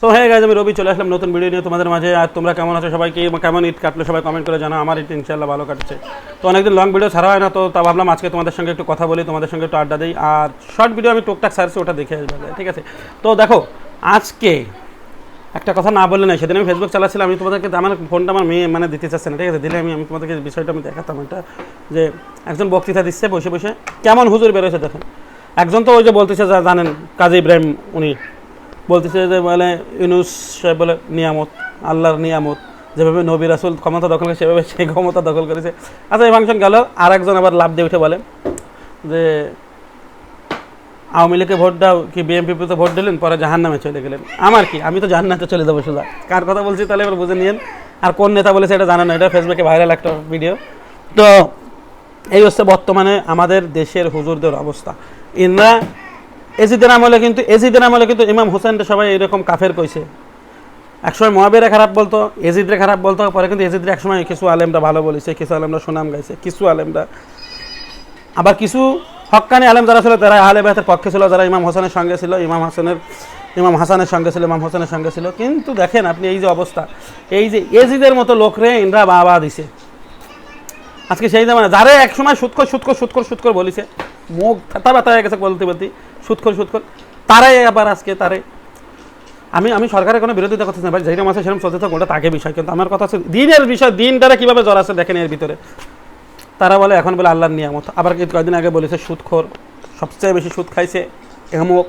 So হ্যাঁ guys, আমি রবি চলে আসলাম নতুন ভিডিও নিয়ে তোমাদের মাঝে। আর তোমরা কেমন আছো? সবাইকে কেমন ঈদ কাটলো সবাই কমেন্ট করে জানাও। আমার ঈদ ইনশাআল্লাহ ভালো কাটছে। তো অনেকদিন লং ভিডিও ছাড়া হয় না, তো তা ভাবলাম আজকে তোমাদের সঙ্গে একটু কথা বলি, তোমাদের সঙ্গে একটু আড্ডা দিই। আর শর্ট ভিডিও আমি টুকটাক সার্চে ওটা দেখে আসবে, ঠিক আছে? তো দেখো, আজকে একটা কথা না বললে না, সেদিন আমি ফেসবুক চালাচ্ছিলাম, আমি তোমাদেরকে আমার ফোনটা আমার মেয়ে মানে দিতে চাচ্ছে না, ঠিক আছে? দিলে আমি তোমাদেরকে বিষয়টা আমি দেখাতাম। এটা যে একজন বক্তৃতা দিচ্ছে বসে বসে, কেমন হুজুর বেরোছে দেখেন। একজন তো ওই যে বলতেছে, যা জানেন কাজী ইব্রাহিম, উনি বলতেছে যে বলে ইউনুস সাহেব বলে নিয়ামত, আল্লাহর নিয়ামত, যেভাবে নবী রাসূল ক্ষমতা দখল করে সেভাবে সেই ক্ষমতা দখল করেছে। আচ্ছা, এই ফাংশন গেল। আর একজন আবার লাভ দিয়ে উঠে বলে যে আওয়ামী লীগকে ভোট দাও কি বিএনপিতে ভোট দিলেন, পরে জাহান্নামে চলে গেলেন। আমার কি, আমি তো জান্নাতে চলে যাবো সোজা। কার কথা বলছি তাহলে এবার বুঝে নিয়েন। আর কোন নেতা বলেছে এটা জানেন না, এটা ফেসবুকে ভাইরাল একটা ভিডিও। তো এই হচ্ছে বর্তমানে আমাদের দেশের হুজুরদের অবস্থা। ইনরা এজিদের আমলে কিন্তু ইমাম হোসেনটা সবাই এরকম কাফের কইছে। একসময় মুয়াবিয়া খারাপ বলতো, এজিদরে খারাপ বলতো, পরে কিন্তু এজিদরে একসময় কিছু আলেমরা ভালো বলেছে, কিছু আলেমরা সুনাম গাইছে, কিছু আলেমরা আবার কিছু হক্কানি আলেম যারা ছিল তারা আহলে বাইতের পক্ষে ছিল, যারা ইমাম হোসেনের সঙ্গে ছিল, ইমাম হাসানের সঙ্গে ছিল, ইমাম হোসেনের সঙ্গে ছিল। কিন্তু দেখেন আপনি এই যে অবস্থা, এই যে এজিদের মতো লোকরে ইনরা বাবা দিছে আজকে। সেই জামানা যারা একসময় সুৎখর বলিছে, মুখ ব্যথা হয়ে গেছে বলতে সুৎখর, তারাই আবার আজকে আমি সরকারের কোনো বিরোধিতা করতেছি না ভাই, যেরকম আছে সেরকম চলতে থাকুক, ওটা তাকে বিষয়। কিন্তু আমার কথা হচ্ছে দিনের বিষয়, দিনটারা কীভাবে জ্বর আছে দেখেন এর ভিতরে। তারা বলে এখন বলে আল্লাহর নিয়ামত, আবার কয়েকদিন আগে বলেছে সুৎখোর, সবচেয়ে বেশি সুদ খাইছে এমক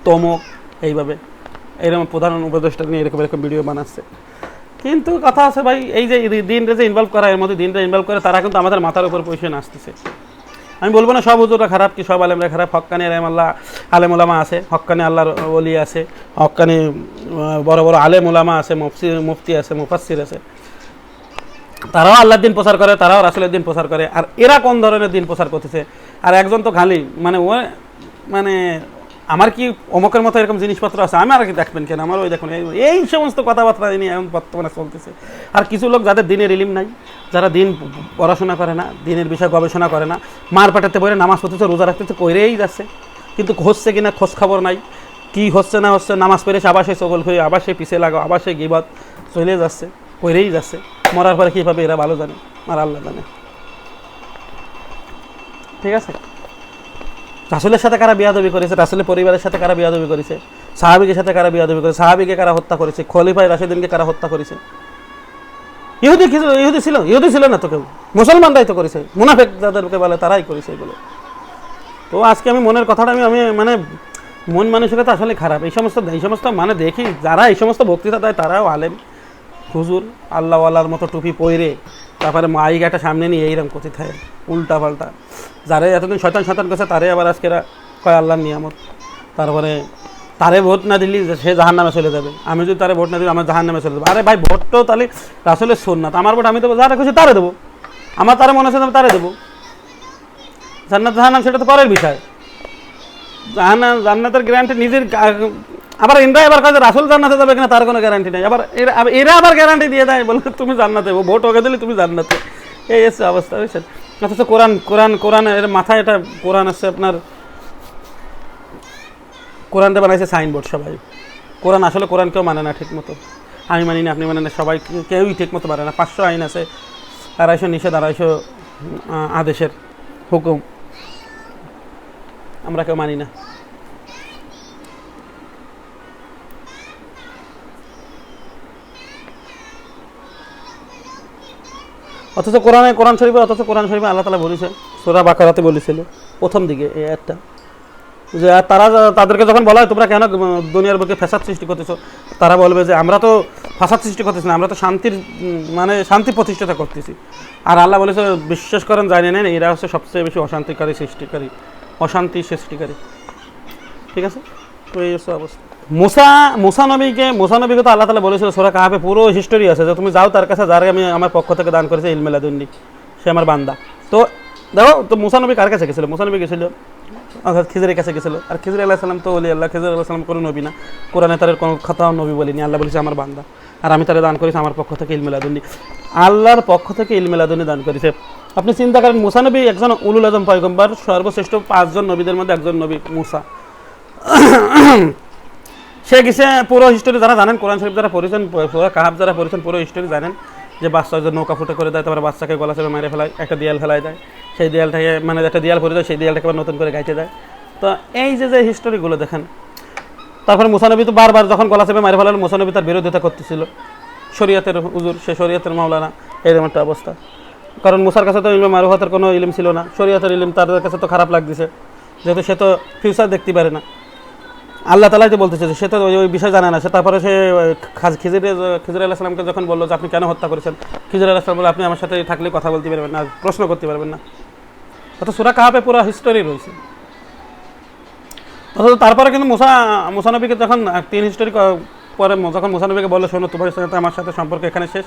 তমক, এইভাবে এইরকম প্রধান উপদেষ্টা নিয়ে এরকম ভিডিও বানাচ্ছে। কিন্তু কথা আছে ভাই, এই যে দিনটা যে ইনভলভ করা, এর মধ্যে দিনটা ইনভলভ করে, তারা কিন্তু আমাদের মাথার উপর পয়সা আসতেছে। আমি বলবো না সব হুজুররা খারাপ কি সব আলেমরা খারাপ, হক্কানি আলেম ওলামা আছে, হক্কানি আল্লাহর ওলি আছে, হক্কানি বড় বড় আলেম ওলামা আছে, মুফতি আছে, মুফাসসির আছে, তারাও আল্লাহর দিন প্রচার করে, তারাও রাসূলের দিন প্রচার করে। আর এরা কোন ধরনের দিন প্রচার করতেছে? আর একজন তো খালি মানে আমার কি অমকের মতো এরকম জিনিসপত্র আছে, আমি আর কি দেখবেন কেন, আমার ওই দেখুন এই সমস্ত কথাবার্তা নিয়ে এখন বর্তমানে চলতেছে। আর কিছু লোক যাদের দিনের ইলম নাই, যারা দিন পড়াশোনা করে না, দিনের বিষয়ে গবেষণা করে না, মার পাটাতে পড়ে নামাজ পড়তেছে, রোজা রাখতেছে, কইরেই যাচ্ছে, কিন্তু হচ্ছে কিনা খোঁজ খবর নাই, কি হচ্ছে না হচ্ছে, নামাজ পড়েছে আবার সেই চগল হয়ে, আবার সেই পিছিয়ে লাগো, আবার সেই গিবত চলে যাচ্ছে, কইরেই যাচ্ছে। মরার পরে কীভাবে এরা ভালো জানে, আর আল্লাহ জানে, ঠিক আছে? রাসূলের সাথে কারা বিয়াদবি করেছে, রাসূলের পরিবারের সাথে কারা বিয়াদবি করেছে, সাহাবীদের সাথে কারা বিয়াদবি করেছে, সাহাবীকে কারা হত্যা করেছে, খলিফায়ে রাশিদিনকে কারা হত্যা করেছে। ইহুদি ছিল না তো কেউ, মুসলমানরাই তো করেছে, মুনাফিক যাদেরকে বলে তারাই করেছে এগুলো। তো আজকে আমি মনের কথাটা আমি মানে মন মানসিকতা আসলে খারাপ। এই সমস্ত মানে দেখি যারা এই সমস্ত বক্তৃতা দেয় তারাও আলেম হুজুর আল্লাহওয়ালার মতো টুপি পরে, তারপরে মাইকাটা সামনে নিয়ে এইরকম কথিত হয় উল্টা পাল্টা। যারা এতদিন শয়তান করছে তারে আবার আজকে কয় আল্লাহর নিয়ামত। তারপরে তারে ভোট না দিলি সে জাহান্নামে চলে যাবে, আমি যদি তারে ভোট না দিই আমার জাহান্নামে চলে যাবে। আরে ভাই, ভোট তো তাহলে রাসূলের সুন্নাত, আমার ভোট আমি দেবো, যারা খুশি তারে দেবো, আমার তারে মনে আছে তারে দেবো। জান্নাত জাহান্নাম সেটা তো পরের বিষয়। জান্নাতের গ্যারান্টি নিজের, আবার ইন্দ্রা এবার কাজে রাসূল জান্নাতে যাবে কিনা তার কোনো গ্যারান্টি নেই। এরা আবার গ্যারান্টি দিয়ে দেয়, বলে তুমি জান্নাতে, ভোট ওকে দিলে তুমি জান্নাতে। এই হচ্ছে অবস্থা, বুঝছেন? অথচ কোরআন এর মাথায় এটা কোরআন আছে আপনার, কোরআনটা বানাইছে সাইনবোর্ড সবাই। কোরআন আসলে কোরআন কেউ মানে না ঠিক মতো, আমি মানি না, আপনি মানেন না, সবাই কেউই ঠিক মতো মানে না। 500 আইন আছে, 250 নিষেধ, 250 আদেশের হুকুম, আমরা কেউ মানি না। অথচ কোরআন শরীফে আল্লাহ তাআলা বলেছে, সূরা বাকারাতে বলেছিল প্রথম দিকে এই একটা, যে তাদেরকে যখন বলা হয় তোমরা কেন দুনিয়ার বুকে ফ্যাসাদ সৃষ্টি করতেছো, তারা বলবে যে আমরা তো ফাসাদ সৃষ্টি করতেছি না, আমরা তো শান্তি প্রতিষ্ঠাতা করতেছি। আর আল্লাহ বলেছে বিশ্বাস করেন জানি নেন, এরা হচ্ছে সবচেয়ে বেশি অশান্তি সৃষ্টিকারী, ঠিক আছে? তো এই হচ্ছে অবস্থা। মুসা নবীকে তো আল্লাহ তাআলা বলেছিল সূরা কাহফে পুরো হিস্টোরি আছে, যে তুমি যাও তার কাছে, যার আমি আমার পক্ষ থেকে দান করেছি ইলমে লাদুন্নি, সে আমার বান্দা। তো দেখো, তো মুসা নবী কার কাছে গেছিল? মুসা নবী গেছিল অর্থাৎ খিজরের কাছে গেছিল। আর খিজর আলাইহিস সালাম তো ওলি আল্লাহ, খিজর আলাইহিস সালাম কোনো নবী না, কোরআনে তার কোনো কথাও নবী বলেনি। আল্লাহ বলেছে আমার বান্দা, আর আমি তারে দান করেছি আমার পক্ষ থেকে ইলমে লাদুন্নি, আল্লাহর পক্ষ থেকে ইলমে লাদুন্নি দান করেছে। আপনি চিন্তা করেন, মুসা নবী একজন উলুল আজম পয়গম্বর, সর্বশ্রেষ্ঠ 5 জন নবীদের মধ্যে একজন নবী মুসা। সে গেছে পুরো হিস্টোরি যারা জানেন, কোরআন শরীফ যারা পড়েছেন, পুরো কাহাব যারা পড়েছেন, পুরো হিস্টোরি জানেন যে বাচ্চা যে নৌকা ফুটে করে দেয়, তারপরে বাচ্চাকে গলা চেপে মেরে ফেলায়, একটা দেয়াল ফেলায় দেয়, সেই দেয়ালটাকে মানে একটা দেয়াল পড়ে যায়, সেই দেয়ালটাকে আবার নতুন করে গাইতে দেয়। তো এই যে যে হিস্টোরিগুলো দেখেন। তারপরে মুসা নবী তো বারবার যখন গলা চেপে মেরে ফেলালো, মুসা নবী তার বিরোধিতা করতেছিল, শরীয়তের হুজুর, সে শরীয়তের মাওলানা, এরকম একটা অবস্থা। কারণ মুসার কাছে তো ইলমে মারুফাতের কোনো ইলম ছিল না, শরীয়তের ইলম তার কাছে তো খারাপ লাগতেছে, যেহেতু সে তো ফিউচার দেখতে পারে না। আল্লাহ তালাই তো বলতেছে যে সে তো ওই বিষয় জানে না। সে তারপরে সে খিজির আলাইহিস সালামকে যখন বললো যে আপনি কেন হত্যা করেছেন, খিজির আলাইহিস সালাম বলল আপনি আমার সাথে থাকলে কথা বলতে পারবেন না, প্রশ্ন করতে পারবেন না। অত সূরা কাহাফে পুরো হিস্টোরি রয়েছে। অথচ তারপরে কিন্তু মুসা নবীকে যখন 3 হিস্টোরি পরে যখন মুসা নবীকে বললো শোনো, তোমার সাথে আমার সাথে সম্পর্ক এখানে শেষ,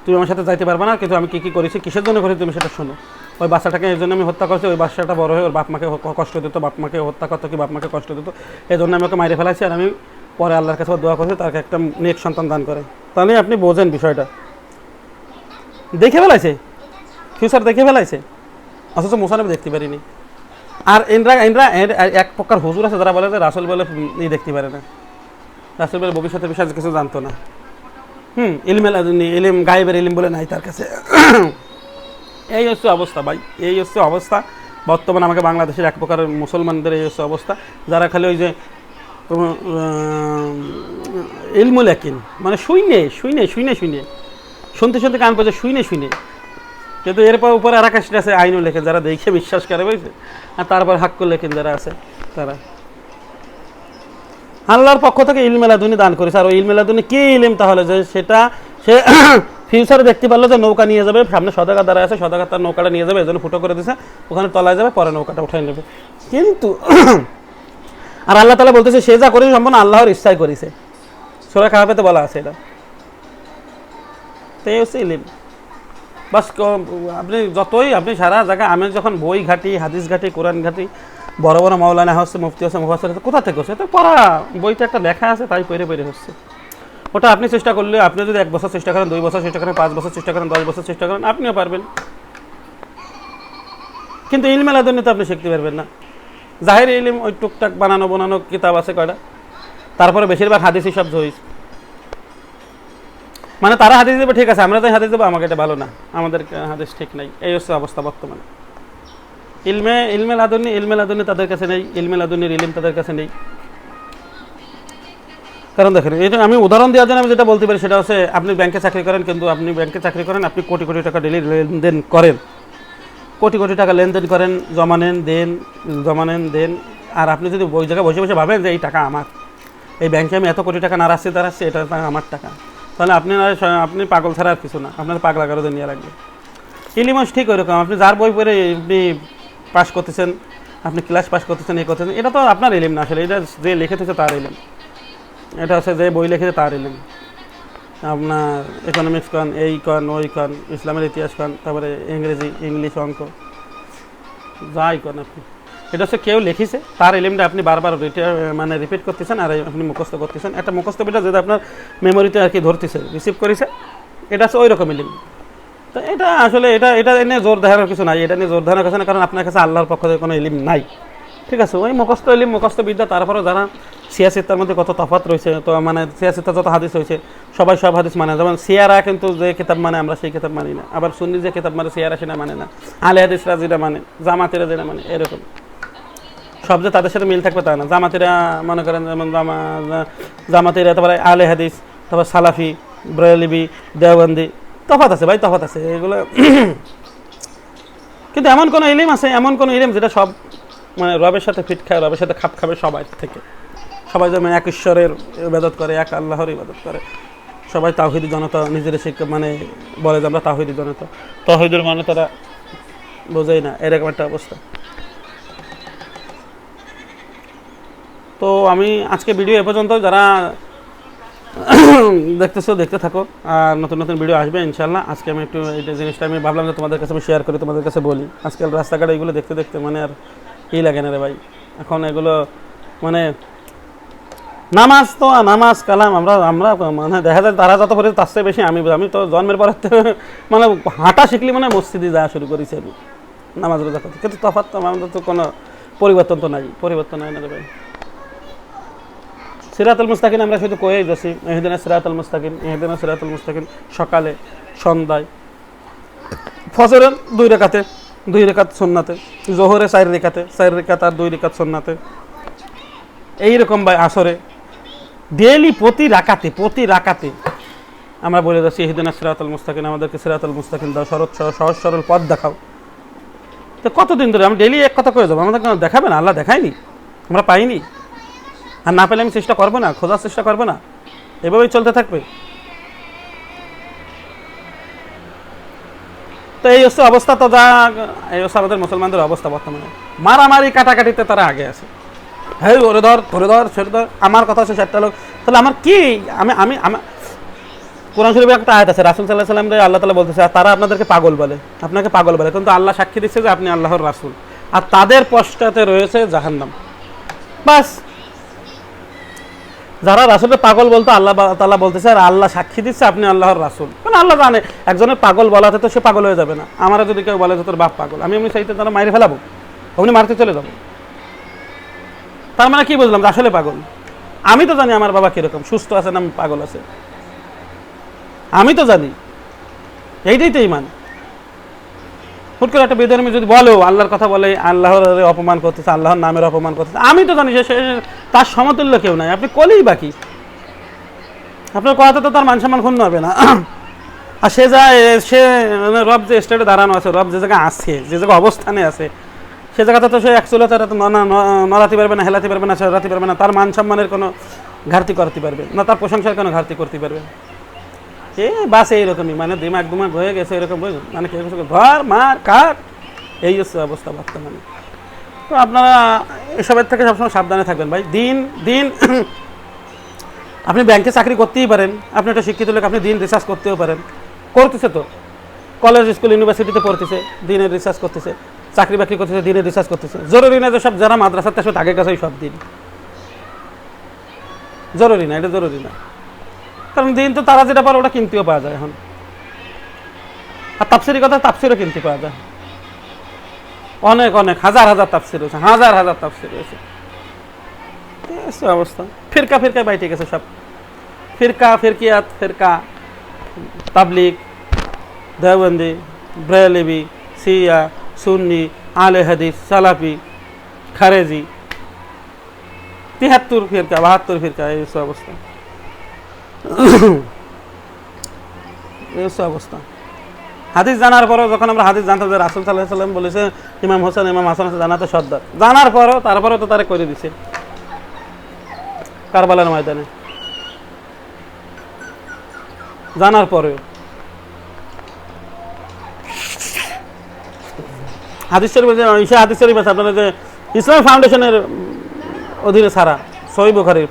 তুমি আমার সাথে যাইতে পারবে না, কিন্তু আমি কী কী করেছি, কিসের জন্য করেছি তুমি সেটা শোনো। ওই বাচ্চাটাকে এই জন্য আমি হত্যা করছি, ওই বাচ্চাটা বড় হয়ে ওর বাপ মাকে কষ্ট দিত, বাপ মাকে হত্যা করতো কি বাপ মাকে কষ্ট দিত, এই জন্য আমি ওকে মাইরে ফেলাইছি। আর আমি পরে আল্লাহর কাছে দোয়া করছি তাকে একটা নেক সন্তান দান করে। তাহলে আপনি বোঝেন বিষয়টা, দেখে ফেলাইছে, ফিউচার দেখে ফেলাইছে, অথচ মুসা নবী দেখতে পারিনি। আর ইন্দ্রা এক প্রকার হুজুর আছে যারা বলে যে রাসূল বলে দেখতে পারে না, রাসূল বলে ভবিষ্যতের বিষয়ে কিছু জানতো না। ইলমে লাদুনি, ইলম গায়েবের ইলম বলে নাই তার কাছে। এই হচ্ছে অবস্থা ভাই, এই হচ্ছে অবস্থা বর্তমানে আমাকে বাংলাদেশের এক প্রকার মুসলমানদের এই হচ্ছে অবস্থা, যারা খালি ওই যে ইলমুল ইয়াকিন মানে শুনে শুনতে শুনতে কান পড়ে শুনে কিন্তু এরপর উপরে আর আকাশটা আছে আইনও লেখেন, যারা দেখে বিশ্বাস করে বুঝছে, আর তারপর হাক্কুল লেখেন যারা আছে তারা। আল্লাহর পক্ষ থেকে ইলমে লাদুনি দান করেছে। আর ওই ইলমে লাদুনি কি ইলম তাহলে, যে সেটা সে ফিউচারে দেখতে পারলো যে নৌকা নিয়ে যাবে, সামনে সদাগর দ্বারা আছে, সদাগর তার নৌকাটা নিয়ে যাবে, এই জন্য ফুটো করে দিয়েছে, ওখানে তলায় যাবে, পরে নৌকাটা উঠাই নেবে। কিন্তু আর আল্লাহ তাআলা বলতেছে সে যা করেছে সম্পূর্ণ আল্লাহর ইচ্ছায় করেছে, সূরা কাহাফেতে বলা আছে এটা। তো এই হচ্ছে ইলম। বাস আপনি সারা জায়গায়, আমি যখন বই ঘাটি, হাদিস ঘাটি, কোরআন ঘাটি, বড় বড় মাওলানা হচ্ছে, মুফতি হচ্ছে, মুফাসসির হচ্ছে, কোথা থেকে হচ্ছে? তো পড়া বইতে একটা লেখা আছে, তাই পড়ে হচ্ছে। ওটা আপনি চেষ্টা করলে, আপনি যদি 1 বছর চেষ্টা করেন, 2 বছর চেষ্টা করেন, 5 বছর চেষ্টা করেন, 10 বছর চেষ্টা করেন, আপনিও পারবেন। কিন্তু ইলমে লাদুনি তো আপনি শিখতে পারবেন না। জাহির ইলম ওই টুকটাক বানানো কিতাব আছে কয়টা, তারপরে বেশিরভাগ হাদিসই সব জহির। মানে তারা হাদিস দেবে ঠিক আছে, আমরা তাই হাদিস দেবো, আমাকে এটা ভালো না, আমাদের হাদিস ঠিক নাই। এই হচ্ছে অবস্থা বর্তমানে। ইলমে লাদুনি তাদের কাছে নেই, ইলমে লাদুনির ইলম তাদের কাছে নেই। কারণ দেখেন, এটা আমি উদাহরণ দেওয়ার জন্য আমি যেটা বলতে পারি সেটা হচ্ছে, আপনি ব্যাংকে চাকরি করেন, কিন্তু আপনি ব্যাংকে চাকরি করেন, আপনি কোটি কোটি টাকা ডেলি লেনদেন করেন, কোটি কোটি টাকা লেনদেন করেন, জমা নেন দেন। আর আপনি যদি ওই জায়গায় বসে বসে ভাবেন যে এই টাকা আমার, এই ব্যাংকে আমি এত কোটি টাকা দাঁড়াচ্ছি, এটা আমার টাকা, তাহলে আপনি পাগল ছাড়া আর কিছু না, আপনার পাগলা কারো নিয়ে রাখবে। ইলিমস ঠিক ওইরকম, আপনি যার বই পড়ে আপনি পাস করতেছেন, আপনি ক্লাস পাস করতেছেন, এই করতেছেন, এটা তো আপনার ইলিম না আসলে, এটা যে লিখেছে তার ইলিম, এটা হচ্ছে যে বই লিখেছে তার ইলিম। আপনার ইকোনমিক্স কন, এই কন, ওই কন, ইসলামের ইতিহাস কন, তারপরে ইংলিশ, অঙ্ক, যাই কন আপনি, এটা হচ্ছে কেউ লিখেছে তার ইলিমটা আপনি বারবার রিপিট করতেছেন, আর আপনি মুখস্থ করতেছেন। একটা মুখস্থ বিটা যেটা আপনার মেমোরিতে আর কি ধরতেছে, রিসিভ করেছে, এটা হচ্ছে ওই রকম ইলিম। তো এটা আসলে এটা নিয়ে জোর দেখানোর কিছু নাই, এটা নিয়ে জোর দেখানোর কিছু না, কারণ আপনার কাছে আল্লাহর পক্ষ থেকে কোনো ইলিম নাই। ঠিক আছে, ওই মুখস্থ ইলিম, মুখস্থ বিদ্যা। তারপরেও যারা সিয়াসিত্তার মধ্যে কত তফাৎ রয়েছে, তো মানে সিয়াসিত্তার যত হাদিস রয়েছে সবাই সব হাদিস মানে, যেমন সিয়ারা কিন্তু যে কিতাব মানে আমরা সেই কিতাব মানি না, আবার সুন্নি যে কিতাব মানে সিয়ারা সেটা মানে না, আলে হাদিসরা যেটা মানে, জামাতিরা যেটা মানে, এরকম সব যে তাদের সাথে মিল থাকবে তা না। জামাতিরা মনে করেন যেমন জামাতিরা, তারপরে আলে হাদিস, তারপর সালাফি, ব্রেলভি, দেওবন্দি, তফাৎ আছে ভাই, তফাৎ আছে এগুলো। কিন্তু এমন কোনো ইলিম আছে, এমন কোনো ইলিম যেটা সব মানে রবের সাথে ফিট খায়, রবের সাথে খাপ খাবে সবাই থেকে। সবাই যেমন এক ঈশ্বরের ইবাদত করে, এক আল্লাহর ইবাদত করে, সবাই তাওহীদি জনতা, নিজের শিক্ষা মানে বলে যে আমরা তাওহীদি জনতা, তাওহীদের মানে তারা বোঝেই না, এরকম একটা অবস্থা। তো আমি আজকে ভিডিও এ পর্যন্ত, যারা দেখতেছো দেখতে থাকো, আর নতুন নতুন ভিডিও আসবে ইনশাল্লাহ। আজকে আমি একটু এই জিনিসটা আমি ভাবলাম যে তোমাদের কাছে আমি শেয়ার করি, তোমাদের কাছে বলি। আজকাল রাস্তাঘাটে এগুলো দেখতে দেখতে মানে আর ই লাগে না রে ভাই, এখন এগুলো মানে নামাজ কালাম আমরা মানে দেখা যায় তারা যত পড়ে তার চেয়ে বেশি আমি তো জন্মের পর মানে হাঁটা শিখলি মানে মসজিদে যাওয়া শুরু করেছি আমি, নামাজ রোজা করতে। কিন্তু তফাৎ তো আমাদের তো কোনো পরিবর্তন তো নাই, পরিবর্তন হয় না রে ভাই। সিরাতুল মুস্তাকিম আমরা শুধু কয়েই যাচ্ছি, ইহদিনাস সিরাতুল মুস্তাকিম, ইহদিনাস সিরাতুল মুস্তাকিম, সকালে সন্ধ্যায়, ফজরের 2 রাকাতে 2 রাকাত সুন্নাতে, জোহরে 4 রাকাতে 4 রাকাত আর 2 রাকাত সুন্নাতে, এইরকম ভাই আসরে ডেইলি প্রতি রাকাতে আমরা বলে যাচ্ছি ইহদিনাস সিরাতুল মুস্তাকিম, আমাদেরকে সিরাতুল মুস্তাকিম দাও, সহজ সরল পথ দেখাও। তো কতদিন ধরে আমি ডেইলি এক কথা করে যাবো, আমাদের দেখাবে না? আল্লাহ দেখায়নি? আমরা পাইনি? আর না পেলে আমি চেষ্টা করবো না, খোঁজার চেষ্টা করবো না? এভাবেই চলতে থাকবে। তো এই হচ্ছে অবস্থা। তো যা এই হচ্ছে আমাদের মুসলমানদের অবস্থা বর্তমানে। মারামারি কাটাকাটিতে তারা আগে আছে। হ্যাঁ, ওরে ধর, তোরে ধর, সেটা ধর, আমার কথা হচ্ছে 7টা লোক। তাহলে আমার কি, আমি কোরআন শরীফে একটা আয়াত আছে, রাসূল সাল্লাল্লাহু আলাইহি ওয়াসাল্লাম আল্লাহ তাআলা বলতেছে তারা আপনাদেরকে পাগল বলে, আপনাকে পাগল বলে, কিন্তু আল্লাহ সাক্ষী দিচ্ছে যে আপনি আল্লাহর রাসূল, আর তাদের পশ্চাতে রয়েছে জাহান্নাম। বাস, যারা রাসূলকে পাগল বলতো আল্লাহ তাআলা বলতেছে আর আল্লাহ সাক্ষী দিচ্ছে আপনি আল্লাহর রাসূল। কারণ আল্লাহ জানে একজনের পাগল বলাতে তো সে পাগল হয়ে যাবে না। আমারা যদি কেউ বলে যে তোর বাপ পাগল, আমি এমনি চাইতে তারা মাইরে ফেলাবো, অমনি মারতে চলে যাবো। তার মানে কি বুঝলাম? আসলে পাগল। আমি তো জানি আমার বাবা কিরকম, সুস্থ আছে না পাগল আছে, আমি তো জানি। এইটাই তো ঈমান। হুট করে একটা বেধর্মী যদি বলো, আল্লাহর কথা বলে, আল্লাহর অপমান করতেছে, আল্লাহর নামের অপমান করতেছে, আমি তো জানি সে তার সমতুল্য কেউ নাই। আপনি কলেই বাকি, আপনার কথা তো তার মান সম্মান ক্ষুণ্ণ হবে না। আর সে রব যে স্টেটে দাঁড়ানো আছে, রব যে জায়গায় আছে, যে জায়গায় অবস্থানে আছে, সে জায়গাতে তো সে অ্যাকচুয়ালি তারা তো নড়াতে পারবে না, হেলাতে পারবে না, সরাতে পারবে না, তার মান সম্মানের কোনো ঘাটতি করতে পারবে না, তার প্রশংসার কোনো ঘাটতি করতে পারবে। বাস এইরকমই, মানে দিমাগ হয়ে গেছে এরকম, মানে কেউ কিছু ধর মার কাট, এই হচ্ছে অবস্থা বর্তমানে। তো আপনারা এসবের থেকে সবসময় সাবধানে থাকবেন ভাই। দিন আপনি ব্যাংকে চাকরি করতেই পারেন, আপনি একটা শিক্ষিত লোক, আপনি দিন রিসার্চ করতেও পারেন, করতেছে তো, কলেজ স্কুল ইউনিভার্সিটিতে পড়তেছে, দিনের রিসার্চ করতেছে, চাকরি বাকরি করতেছে, দিনের রিসার্চ করতেছে। জরুরি না যে সব যারা মাদ্রাসাতে আসবে আগের কাছেই সব দিন, জরুরি না, এটা জরুরি না। কারণ দিন তো তারা যেটা পারে ওটা কিনতেও পাওয়া যায় এখন। আর তাফসিরের কথা, তাফসিরও কিনতে পাওয়া যায়, অনেক হাজার তাফসির রয়েছে, হাজার তাফসির রয়েছে। অবস্থা ফিরকায় বাইটে গেছে সব, ফিরকিয়াত, তাবলিগ, দেওবন্দি, ব্রেলভি, শিয়া, সুন্নি, আলে হাদিস, সালাফি, খারেজি, 73 ফিরকা, 72 ফিরকা, এই অবস্থা। অবস্থা হাদিস জানার পরও, যখন আমরা হাদিস জানতাম যে রাসূল সাল্লাল্লাহু আলাইহি ওয়াসাল্লাম বলেছে ইমাম হোসেন ইমাম হাসান জানাতে সর্দার, জানার পরও তারপরে তো তারা করে দিছে কারবালার ময়দানে, জানার পরেও। হাদিস শরীফ, হাদিস শরীফ আছে আপনারা যে ইসলাম ফাউন্ডেশনের অধীনে ছাড়া, সহিহ বুখারীর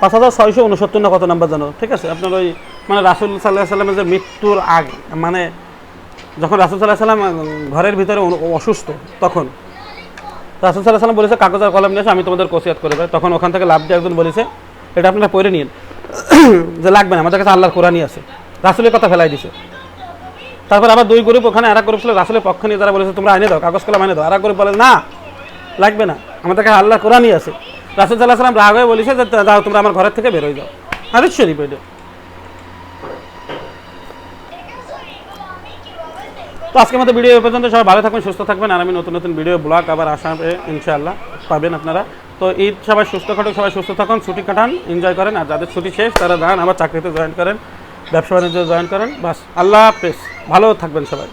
5669 না কত নাম্বার জানো, ঠিক আছে? আপনার ওই মানে রাসূল সাল্লাল্লাহু আলাইহি ওয়াসাল্লামের যে মৃত্যুর আগে, মানে যখন রাসূল সাল্লাল্লাহু আলাইহি ওয়াসাল্লাম ঘরের ভিতরে অসুস্থ, তখন রাসূল সাল্লাল্লাহু আলাইহি ওয়াসাল্লাম বলেছে কাগজ আর কলম নিয়ে এসে আমি তোমাদের ওসিয়ত করে দেব। তখন ওখান থেকে লাভ দিয়ে একজন বলেছে এটা আপনারা পড়ে নিন, যে লাগবে না, আমাদের কাছে আল্লাহর কোরআনই আছে। রাসূলের কথা ফেলাই দিছে। তারপর আবার 2 গ্রুপ, ওখানে আরেক গ্রুপ ছিল রাসূলের পক্ষ নিয়ে, তারা বলেছে তোমরা আইনে দাও, কাগজ কলম আইনে দাও। আরেক গ্রুপ বলে না লাগবে না, আমাদের কাছে আল্লাহর কোরআনই আছে। রাসূল সাল্লাল্লাহু আলাইহি ওয়াসাল্লাম রাগ হয়ে বলেছে যে যাও তোমরা আমার ঘরের থেকে বের হয়ে যাও। হাদিস শরীফ এটা। তো আজকের মতো ভিডিও পর্যন্ত, সবাই ভালো থাকবেন, সুস্থ থাকবেন। আর আমি নতুন ভিডিও ব্লগ আবার আসাবে ইনশাআল্লাহ পাবেন আপনারা। তো ঈদ সবাই সুস্থ কাটুক, সবাই সুস্থ থাকুন, ছুটি কাটান, এনজয় করেন। আর যাদের ছুটি শেষ তারা যান আবার চাকরিতে জয়েন করেন, ব্যবসা বাণিজ্য জয়েন করেন। বাস, আল্লাহ হাফেজ, ভালো থাকবেন সবাই।